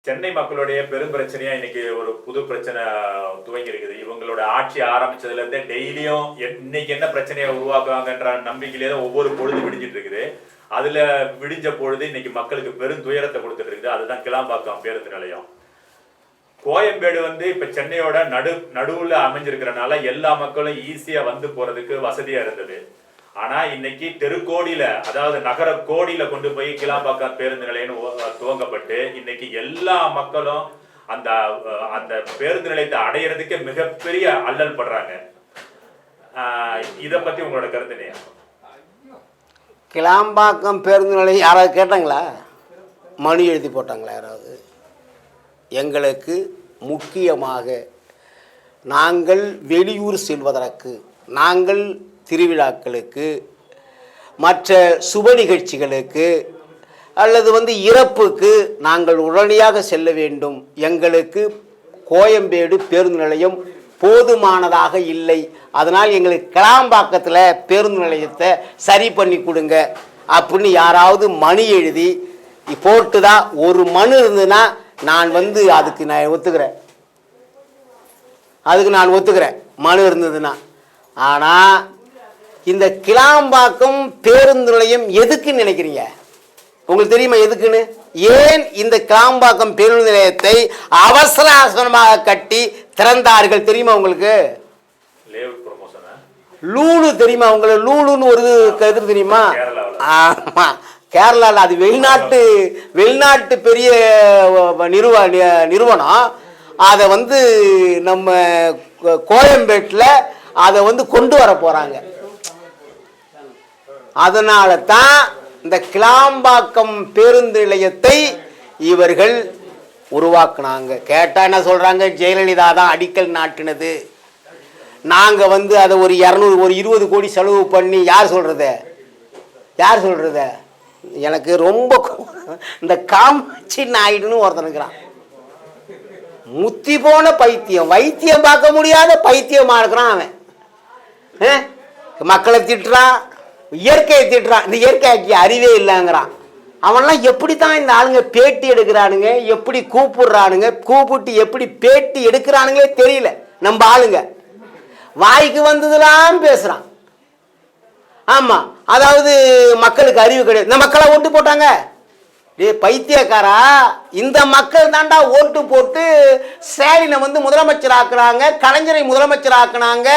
சென்னை மக்களுடைய பெரும் பிரச்சனையா இன்னைக்கு ஒரு புது பிரச்சனை துவங்கி இருக்குது. இவங்களோட ஆட்சி ஆரம்பிச்சதுல இருந்தே டெய்லியும் இன்னைக்கு என்ன பிரச்சனையை உருவாக்குவாங்கன்ற நம்பிக்கையிலே தான் ஒவ்வொரு பொழுது விடிஞ்சிட்டு இருக்குது. அதுல விடிஞ்ச பொழுது இன்னைக்கு மக்களுக்கு பெரும் துயரத்தை கொடுத்துட்டு இருக்குது. அதுதான் கிளாம்பாக்கம் பேருந்து நிலையம். கோயம்பேடு இப்ப சென்னையோட நடுவுல அமைஞ்சிருக்கிறனால எல்லா மக்களும் ஈஸியா வந்து போறதுக்கு வசதியா இருந்தது. ஆனா இன்னைக்கு தெருக்கோடியில, அதாவது நகர கோடியில கொண்டு போய் கிளாம்பாக்கம் பேருந்து நிலையம் துவங்கப்பட்டு இன்னைக்கு எல்லா மக்களும் அந்த அந்த பேருந்து நிலையத்தை அடையிறதுக்கு மிகப்பெரிய அல்லல் படுறாங்க. இத பத்தி உங்களோட கருத்து என்ன? கிளாம்பாக்கம் பேருந்து நிலையம் யாராவது கேட்டாங்களா? மனு எழுதி போட்டாங்களா யாராவது? எங்களுக்கு முக்கியமாக நாங்கள் வெளியூர் செல்வதற்கு, நாங்கள் திருவிழாக்களுக்கு, மற்ற சுப நிகழ்ச்சிகளுக்கு அல்லது இறப்புக்கு நாங்கள் உடனடியாக செல்ல வேண்டும். எங்களுக்கு கோயம்பேடு பேருந்து நிலையம் போதுமானதாக இல்லை. அதனால் எங்களுக்கு கிளாம்பாக்கத்தில் பேருந்து நிலையத்தை சரி பண்ணி கொடுங்க அப்படின்னு யாராவது மனு எழுதி போட்டு தான், ஒரு மனு இருந்ததுன்னா நான் அதுக்கு நான் ஒத்துக்கிறேன், மனு இருந்ததுன்னா. ஆனால் இந்த கிளாம்பாக்கம் பேருந்து நிலையம் எதுக்குன்னு நினைக்கிறீங்க? உங்களுக்கு தெரியுமா எதுக்குன்னு? ஏன் இந்த கிளாம்பாக்கம் பேருந்து நிலையத்தை அவசர அவசரமாக கட்டி திறந்தார்கள் தெரியுமா உங்களுக்கு? லூலு தெரியுமா உங்களுக்கு? லூலுன்னு ஒரு இது தெரியுமா? ஆமா, கேரளாவில். அது வெளிநாட்டு பெரிய நிறுவனம். அதை நம்ம கோயம்பேட்டில் அதை கொண்டு வர போறாங்க. அதனால தான் இந்த கிளாம்பாக்கம் பேருந்து நிலையத்தை இவர்கள் உருவாக்குனாங்க. கேட்டா என்ன சொல்றாங்க? ஜெயலலிதா தான் அடிக்கல் நாட்டினது. நாங்க அதை ஒரு 20 கோடி செலவு பண்ணி. யார் சொல்றது? எனக்கு ரொம்ப இந்த காமாட்சி நாயுடுன்னு ஒருத்தன் இருக்கிறான். முத்தி போன பைத்தியம், வைத்தியம் பார்க்க முடியாத பைத்தியமா இருக்கிறான் அவன். மக்களை திட்டுறான், இயற்கையை திட்டுறான். இந்த இயற்கைக்கு அறிவே இல்லைங்கிறான். அவன்லாம் எப்படி தான் இந்த ஆளுங்க பேட்டி எடுக்கிறானுங்க, எப்படி கூப்பிடுறானுங்க, கூப்பிட்டு எப்படி பேட்டி எடுக்கிறானுங்களே தெரியல. நம்ம ஆளுங்க வாய்க்கு வந்ததுலாம் பேசுறான். ஆமா, அதாவது மக்களுக்கு அறிவு கிடையாது. இந்த மக்களை ஓட்டு போட்டாங்க. பைத்தியக்காரா, இந்த மக்கள் தாண்டா ஓட்டு போட்டு ஸ்டாலினை முதலமைச்சர் ஆக்குறாங்க, கலைஞரை முதலமைச்சர் ஆக்குனாங்க.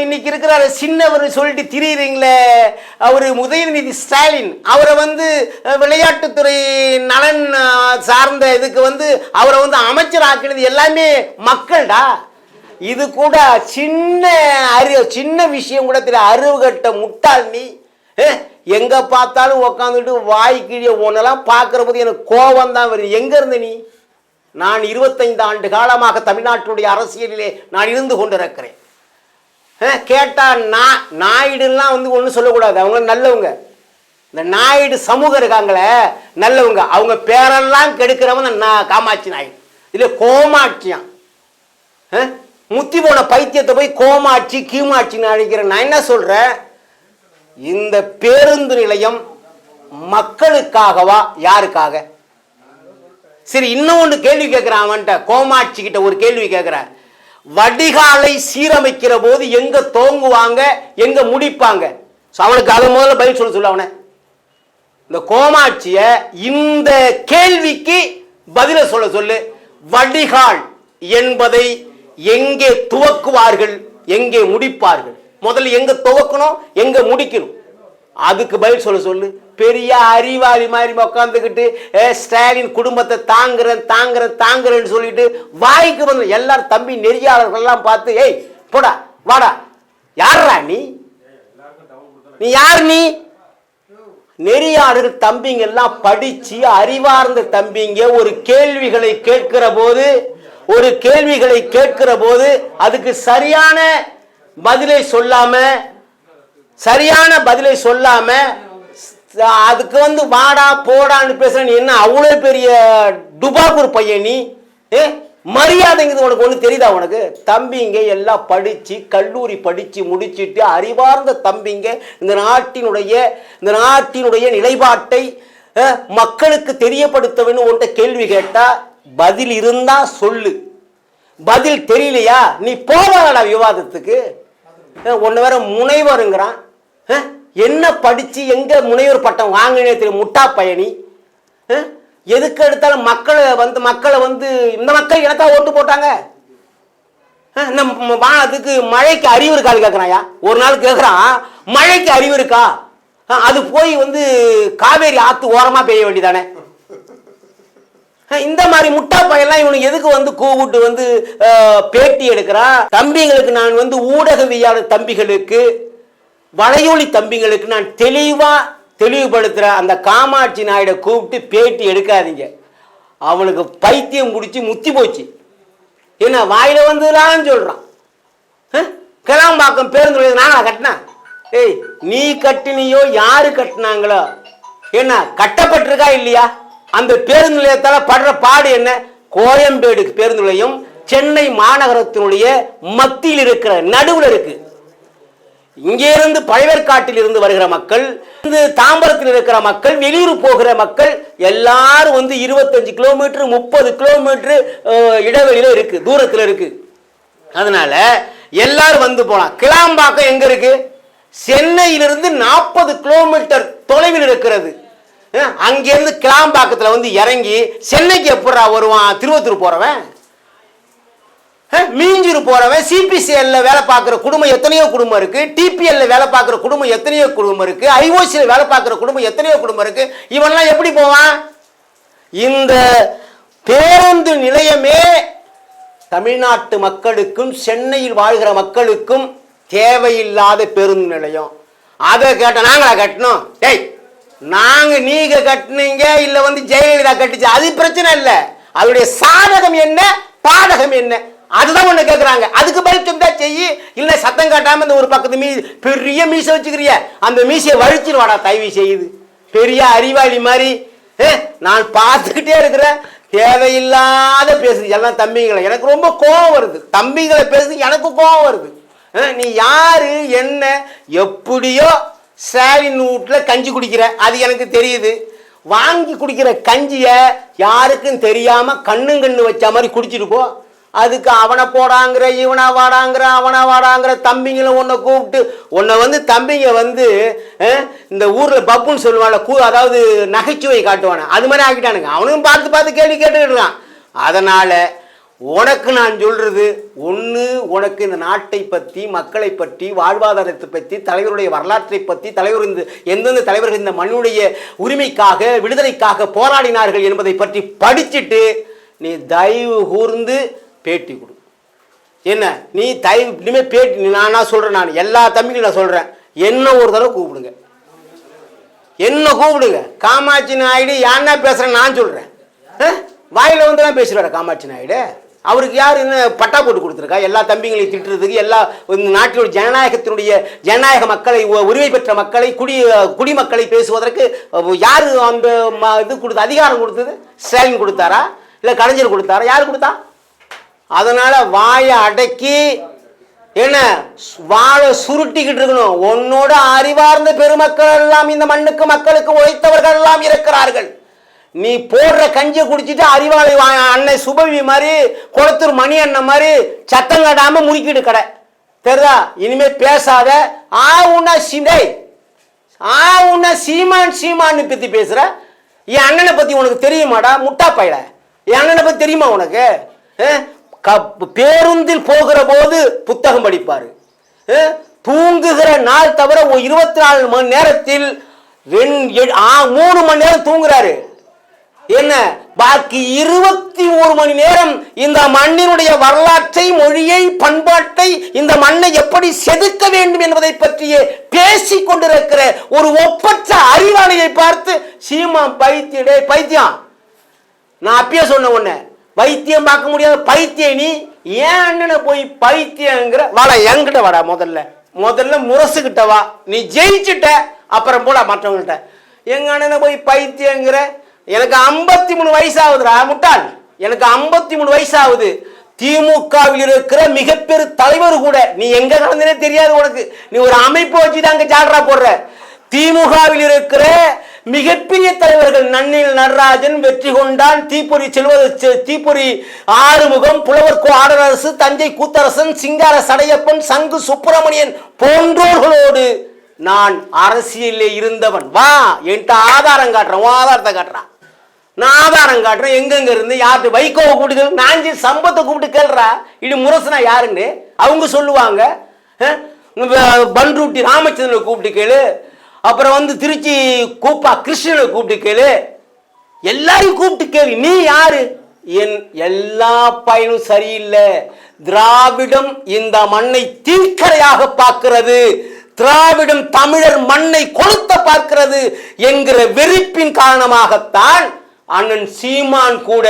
இன்னைக்கு இருக்கிற சின்னவர் சொல்லிட்டு திரியுறீங்களே, அவரு உதயநிதி ஸ்டாலின், அவரை விளையாட்டுத்துறை நலன் சார்ந்த இதுக்கு அவரை அமைச்சர் ஆக்கினது எல்லாமே மக்கள்டா. இது கூட சின்ன விஷயம் கூட தெரிய. அறிவுகட்ட முட்டாள் நீ. எங்க பார்த்தாலும் உக்காந்துட்டு வாய் கீழே ஒன்னெல்லாம் பார்க்கிற போது எனக்கு கோபம் தான் வருது. எங்க இருந்த நீ? நான் 25 ஆண்டு காலமாக தமிழ்நாட்டுடைய அரசியலிலே நான் இருந்து கொண்டிருக்கிறேன். கேட்டா நாயுடுலாம் ஒன்றும் சொல்லக்கூடாது. அவங்க நல்லவங்க. இந்த நாயுடு சமூகம் இருக்காங்களே நல்லவங்க. அவங்க பேரெல்லாம் கெடுக்கிறவங்க காமாட்சி நாயுடு. இல்லை கோமாட்சியான். முத்தி போன பைத்தியத்தை போய் கோமாட்சி கீமாட்சின்னு அழைக்கிறேன். நான் என்ன சொல்றேன்? இந்த பேருந்து நிலையம் மக்களுக்காகவா, யாருக்காக? சரி, இன்னொன்று கேள்வி கேட்கிறேன் அவன்கிட்ட. கோமாட்சி கிட்ட ஒரு கேள்வி கேட்கிறேன். வடிகாலை சீரமைக்கிற போது எங்க தோங்குவாங்க, எங்க முடிப்பாங்க? அவனுக்கு அதை முதல்ல பதில் சொல்ல அவனை. இந்த கோமாட்சிய இந்த கேள்விக்கு பதில சொல்லு. வடிகால் என்பதை எங்கே துவக்குவார்கள், எங்கே முடிப்பார்கள்? முதல்ல எங்க துவக்கணும், எங்க முடிக்கணும், அதுக்கு பதில் சொல்லு. பெரிய அறிவாளி மாதிரி உட்காந்துக்கிட்டு ஸ்டாலின் குடும்பத்தை தாங்குறேன்னு சொல்லிட்டு வாய்க்கு எல்லாரும் தம்பி நெறியாளர்கள்லாம் பார்த்து, ஏய் போடா வாடா, யாரா நீ யார்? நீ நெறியாளர்கள் தம்பிங்க எல்லாம் படிச்சு அறிவார்ந்த தம்பிங்க ஒரு கேள்விகளை கேட்கிற போது அதுக்கு சரியான பதிலை சொல்லாம அதுக்கு வாடா போடான்னு பேசுற. என்ன அவ்வளவு பெரிய டுபாகூர் பையன் நீ? மரியாதைங்கிறது உனக்கு ஒண்ணு தெரியுதா? உனக்கு தம்பிங்க எல்லாம் படிச்சு கல்லூரி படிச்சு முடிச்சிட்டு அறிவார்ந்த தம்பிங்க இந்த நாட்டினுடைய நிலைப்பாட்டை மக்களுக்கு தெரியப்படுத்த வேணும் உன்கிட்ட கேள்வி கேட்டா பதில் இருந்தா சொல்லு, பதில் தெரியலையா நீ போவாடா விவாதத்துக்கு. ஒன்னு வேற முனைவருங்கிறான். என்ன படிச்சு எங்க முனைவர் பட்டம் வாங்கினே தெரியும் முட்டா பயணி. எதுக்கு எடுத்தாலும் மக்களை வந்து இந்த மக்கள் எனக்கா ஓட்டு போட்டாங்க. அதுக்கு மழைக்கு அறிவு இருக்கான்னு கேட்கிறாயா? ஒரு நாள் கேட்கிறான் மழைக்கு அறிவு இருக்கா? அது போய் வந்து காவேரி ஆத்து ஓரமா பெய்ய வேண்டியதானே. இந்த மாதிரி முட்டா பையெல்லாம் இவனுக்கு எதுக்கு வந்து கூப்பிட்டு வந்து பேட்டி எடுக்கிறான்? தம்பிங்களுக்கு நான் வந்து ஊடகவியாளர் தம்பிகளுக்கு வலையொலி தம்பிங்களுக்கு நான் தெளிவுபடுத்துற அந்த காமாட்சி நாயுட கூப்பிட்டு பேட்டி எடுக்காதீங்க. அவனுக்கு பைத்தியம் பிடிச்சி முத்தி போச்சு. என்ன வாயில வந்துலான்னு சொல்றான். கிளாம்பாக்கம் பேருந்து நானா கட்டினேன்? ஏய் நீ கட்டினியோ யாரு கட்டினாங்களோ என்ன கட்டப்பட்டிருக்கா இல்லையா? அந்த பேருந்து நிலையத்தால படுற பாடு என்ன? கோயம்பேடு பேருந்து நிலையம் சென்னை மாநகரத்தினுடைய மத்தியில் இருக்கிற நடுவில் இருக்கு. இங்கே இருந்து பழவேற்காட்டில் இருந்து வருகிற மக்கள், தாம்பரத்தில் இருக்கிற மக்கள், வெளியூர் போகிற மக்கள் எல்லாரும் வந்து 25 கிலோமீட்டர் 30 கிலோமீட்டர் இடைவெளியில இருக்கு, தூரத்தில் இருக்கு. அதனால எல்லாரும் வந்து போலாம். கிளாம்பாக்கம் எங்க இருக்கு? சென்னையிலிருந்து 40 கிலோமீட்டர் தொலைவில் இருக்கிறது. அங்கிருந்து கிளாம்பாக்கத்தில் வந்து இறங்கி சென்னைக்கு எப்படா வருவான்? திருவத்தூர் போறவன், மீஞ்சூர் போறவன், சிபிசிஎல்ல வேலை பார்க்குற குடும்பம் எத்தனையோ குடும்பம் இருக்கு, டிபிஎல்ல வேலை பார்க்குற குடும்பம் எத்தனையோ குடும்பம் இருக்கு, ஐஓசியில் வேலை பார்க்குற குடும்பம் எத்தனையோ குடும்பம் இருக்கு. இவன்லாம் எப்படி போவான்? இந்த பேருந்து நிலையமே தமிழ்நாட்டு மக்களுக்கும் சென்னையில் வாழ்கிற மக்களுக்கும் தேவையில்லாத பேருந்து நிலையம். அதை கேட்ட நாங்களா கட்டணும்? டேய் நீங்க கட்டினீங்க இல்ல வந்து ஜெயலலிதா கட்டிச்சு, அது பிரச்சனை இல்லை. அதனுடைய சாதகம் என்ன பாதகம் என்ன அதுதான் ஒண்ணு கேட்கறாங்க. அதுக்கு பதில் சொந்தா செய்யி. இல்ல சத்தம் காட்டாம இந்த ஒரு பக்கத்து பெரிய மீசை வச்சுக்கிறிய, அந்த மீசையை வழிச்சிருவாடா தயவு செய்யுது. பெரிய அறிவாளி மாதிரி நான் பார்த்துக்கிட்டே இருக்கிறேன். தேவையில்லாத பேசுது எல்லாம் தம்பிங்களை. எனக்கு ரொம்ப கோபம் வருது. தம்பிங்களை பேசுது எனக்கு கோபம் வருது. நீ யாரு என்ன எப்படியோ ஸ்டாலின் வீட்டுல கஞ்சி குடிக்கிற, அது எனக்கு தெரியுது. வாங்கி குடிக்கிற கஞ்சிய யாருக்கும் தெரியாம கண்ணு வச்ச மாதிரி குடிச்சிட்டு போ. அதுக்கு அவனை போடாங்கிற இவனா வாடாங்கிற அவனா வாடாங்கிற தம்பிங்களை உன்னை கூப்பிட்டு உன்னை வந்து தம்பிங்க வந்து இந்த ஊர்ல பப்புன்னு சொல்லுவாங்க, அதாவது நகைச்சுவை காட்டுவானே அது மாதிரி ஆக்கிட்டானுங்க. அவனும் பார்த்து பார்த்து கேள்வி கேட்டுக்கிட்டுருக்கான். அதனால உனக்கு நான் சொல்றது ஒன்று, உனக்கு இந்த நாட்டை பற்றி மக்களை பற்றி வாழ்வாதாரத்தை பற்றி தலைவருடைய வரலாற்றை பற்றி தலைவர் எந்தெந்த தலைவர்கள் இந்த மண்ணுடைய உரிமைக்காக விடுதலைக்காக போராடினார்கள் என்பதை பற்றி படிச்சுட்டு நீ தயவு கூர்ந்து பேட்டி கொடு. என்ன நீ தயவு இனிமேல் பேட்டி நான் சொல்கிறேன், நான் எல்லா தம்பிக்கும் நான் சொல்கிறேன், என்ன ஒரு தடவை கூப்பிடுங்க, என்ன கூப்பிடுங்க. காமாட்சி நாயுடு யாருன்னா பேசுகிறேன் நான் சொல்கிறேன். வாயில் வந்து தான் பேசுகிறாரு காமாட்சி நாயுடு. அவருக்கு யார் என்ன பட்டா போட்டு கொடுத்துருக்கா? எல்லா தம்பிங்களையும் திட்டுறதுக்கு, எல்லா நாட்டினுடைய ஜனநாயக மக்களை உரிமை பெற்ற மக்களை குடிமக்களை பேசுவதற்கு யார் அந்த இது கொடுத்த அதிகாரம் கொடுத்தது? ஸ்டாலின் கொடுத்தாரா இல்லை கலைஞர் கொடுத்தாரா? யார் கொடுத்தா? அதனால வாயை அடக்கி என்ன வாழை சுருட்டிக்கிட்டு இருக்கணும். உன்னோட அறிவார்ந்த பெருமக்கள் எல்லாம் இந்த மண்ணுக்கு மக்களுக்கு உழைத்தவர்கள் எல்லாம் இருக்கிறார்கள். நீ போடுற கஞ்சியை குடிச்சிட்டு அறிவாளி அண்ணன் சுபவி மாதிரி குளத்தூர் மணி அண்ணன் மாதிரி சத்தம் காட்டாம முறுக்கிட்டு கடை தெரியுதா? இனிமே பேசாத. சீமான்னு பத்தி பேசுற. என் அண்ணனை பத்தி உனக்கு தெரியுமாடா முட்டா பையல? என் அண்ணனை பத்தி தெரியுமா உனக்கு? பேருந்தில் போகிற போது புத்தகம் படிப்பாரு, தூங்குகிற நாள் தவிர 24 மணி நேரத்தில் 3 மணி நேரம் தூங்குறாரு. என்ன பாக்கி 21 மணி நேரம் இந்த மண்ணினுடைய வரலாற்றை, மொழியை, பண்பாட்டை, இந்த மண்ணை எப்படி செதுக்க வேண்டும் என்பதை பற்றியே பேசிக் கொண்டிருக்கிற ஒரு ஒப்பற்ற அறிவாளியை பார்த்து சீமா பைத்தியம். நான் அப்பயே சொன்ன உடனே வைத்தியம் பார்க்க முடியாத பைத்தியம் நீ. ஏன் அண்ணனை போய் பைத்தியங்கிற? வாடா என்கிட்ட வாடா, முதல்ல முரசுகிட்ட வா. நீ ஜெயிச்சுட்ட அப்புறம் போல மற்றவங்கள்ட்ட. எங்க அண்ணனை போய் பைத்தியங்கிற? எனக்கு 53 வயசாகுதுடா முட்டாள், எனக்கு 53 வயசாகுது. திமுகவில் இருக்கிற மிகப்பெரிய தலைவர் கூட நீ எங்க கலந்தனே தெரியாது உனக்கு. நீ ஒரு அமைப்பு வச்சுட்டு அங்க ஜால்ரா போடுற. திமுகவில் இருக்கிற மிகப்பெரிய தலைவர்கள் நன்னில் நடராஜன், வெற்றி கொண்டான், தீப்பொறி தீப்பொறி ஆறுமுகம், புலவர் கோ ஆடரசு, தஞ்சை கூத்தரசன், சிங்கார சடையப்பன், சங்கு சுப்பிரமணியன் போன்றோர்களோடு நான் அரசியலில் இருந்தவன். வா என்கிட்ட ஆதாரம் காட்டுறேன், ஆதாரத்தை காட்டுறான். நான் ஆதாரம் காட்டுறேன். எங்கெங்க இருந்து யார்கிட்ட வைகோவை கூப்பிட்டு நாஞ்சி சம்பத்தை கூப்பிட்டு கேள்றா இது முரசனா யாருன்னு அவங்க சொல்லுவாங்க. பன்ருட்டி ராமச்சந்திரனை கூப்பிட்டு கேளு, அப்புறம் திருச்சி கூப்பா கிருஷ்ணனை கூப்பிட்டு கேளு, எல்லாரையும் கூப்பிட்டு கேளு. நீ யாரு? என் எல்லா பயனும் சரியில்லை. திராவிடம் இந்த மண்ணை தீக்கரையாக பார்க்கிறது, திராவிடம் தமிழர் மண்ணை கொளுத்த பார்க்கிறது என்கிற வெறுப்பின் காரணமாகத்தான் அண்ணன் சீமான் கூட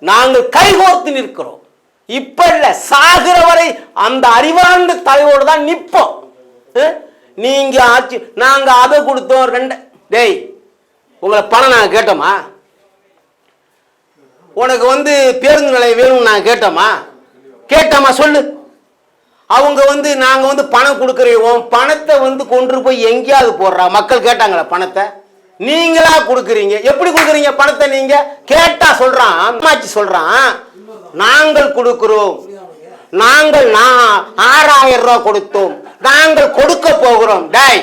நாங்கள் கைகோர்த்து நிற்கிறோம். இப்ப இல்ல, சாகிற வரை அந்த அறிவார்ந்த தலைவோடு தான் நிற்போம். நீங்க ஆட்சி நாங்க அதை கொடுத்தோம். டேய் உங்களை பணம் நாங்க கேட்டோமா? உனக்கு பேருந்து நிலையம் வேணும்னு நாங்க கேட்டோமா சொல்லு. அவங்க நாங்க பணம் கொடுக்குறோம், பணத்தை கொண்டு போய் எங்கேயாவது போடுறா. மக்கள் கேட்டாங்களா பணத்தை? நீங்களா கொடுக்குறீங்க. எப்படி கொடுக்குறீங்க பணத்தை? நீங்க கேட்டா சொல்றான், அம்மாச்சி சொல்றான், நாங்கள் கொடுக்கிறோம், நாங்கள் 6000 ரூபாய் கொடுத்தோம், நாங்கள் கொடுக்க போகிறோம். டாய்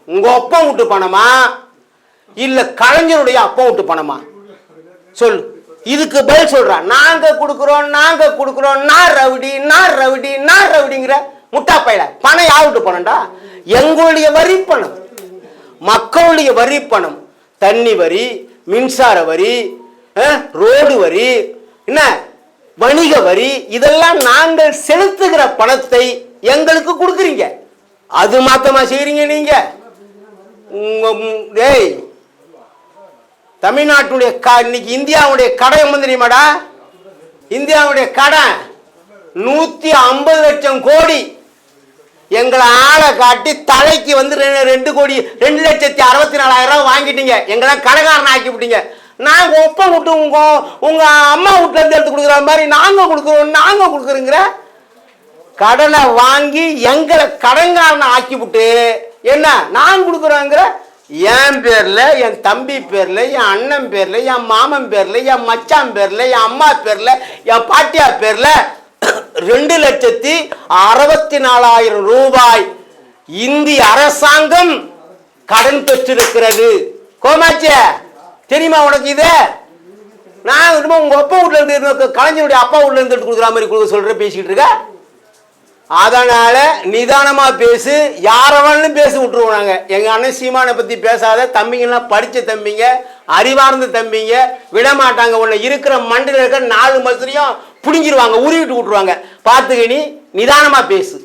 உங்க அப்பா விட்டு பணமா இல்ல கலைஞருடைய அப்பா விட்டு பணமா சொல்லு. இதுக்கு பதில் சொல்றான், நாங்க கொடுக்கிறோம், நாங்க கொடுக்கிறோம், நான் ரவுடிங்கிற முட்டா பையல. பணம் யாவிட்டு பணம்டா? எங்களுடைய வரி பணம், மக்களுடைய வரி பணம். தண்ணி வரி, மின்சார வரி, ரோடு வரி, என்ன வணிக வரி, இதெல்லாம் நாங்கள் செலுத்துகிற பணத்தை எங்களுக்கு கொடுக்குறீங்க. அது மாத்தமா செய்றீங்க நீங்க. டேய் தமிழ்நாட்டுடைய இன்னைக்கு இந்தியாவுடைய கடன் தெரியுமாடா? இந்தியாவுடைய கடன் 150 லட்சம் கோடி. எங்களை ஆளை காட்டி தலைக்கு 2,64,000 வாங்கிட்டீங்க. எங்களை கடகாரன் ஆக்கி விட்டீங்க. நாங்க ஒப்ப விட்டு உங்க அம்மா வீட்டுல இருந்து எடுத்து கொடுக்குற மாதிரி நாங்க கொடுக்குறோங்கிற கடனை வாங்கி எங்களை கடன்காரனை ஆக்கி விட்டு என்ன நான் கொடுக்குறோங்கிற. என் பேர்ல, என் தம்பி பேர்ல, என் அண்ணன் பேர்ல, என் மாமன் பேர்ல, என் மச்சான் பேர்ல, என் அம்மா பேர்ல, என் பாட்டியார் பேர்ல 2,64,000 ரூபாய் இந்திய அரசாங்கம் கடன் பெற்றிருக்கிறது. கோமாச்சிய தெரியுமா உனக்கு? இது நான் உங்க அப்பா வீட்டுல இருந்து கலைஞருடைய அப்பா வீட்டுல இருந்து கொடுக்குற மாதிரி கொடுக்க சொல்ற பேசிக்கிட்டு இருக்க. அதனால நிதானமா பேசு, யாரவனும் பேச விட்டுருவோம். நாங்க எங்க அண்ணன் சீமானை பத்தி பேசாத. தம்பிங்கெல்லாம் படிச்ச தம்பிங்க, அறிவார்ந்த தம்பிங்க, விட மாட்டாங்க. உன்னை இருக்கிற மண்டில இருக்க 4 மசரையும் புடிங்கிடுவாங்க, உருவிட்டு விட்டுருவாங்க. பார்த்துக்க, நீ நிதானமா பேசு.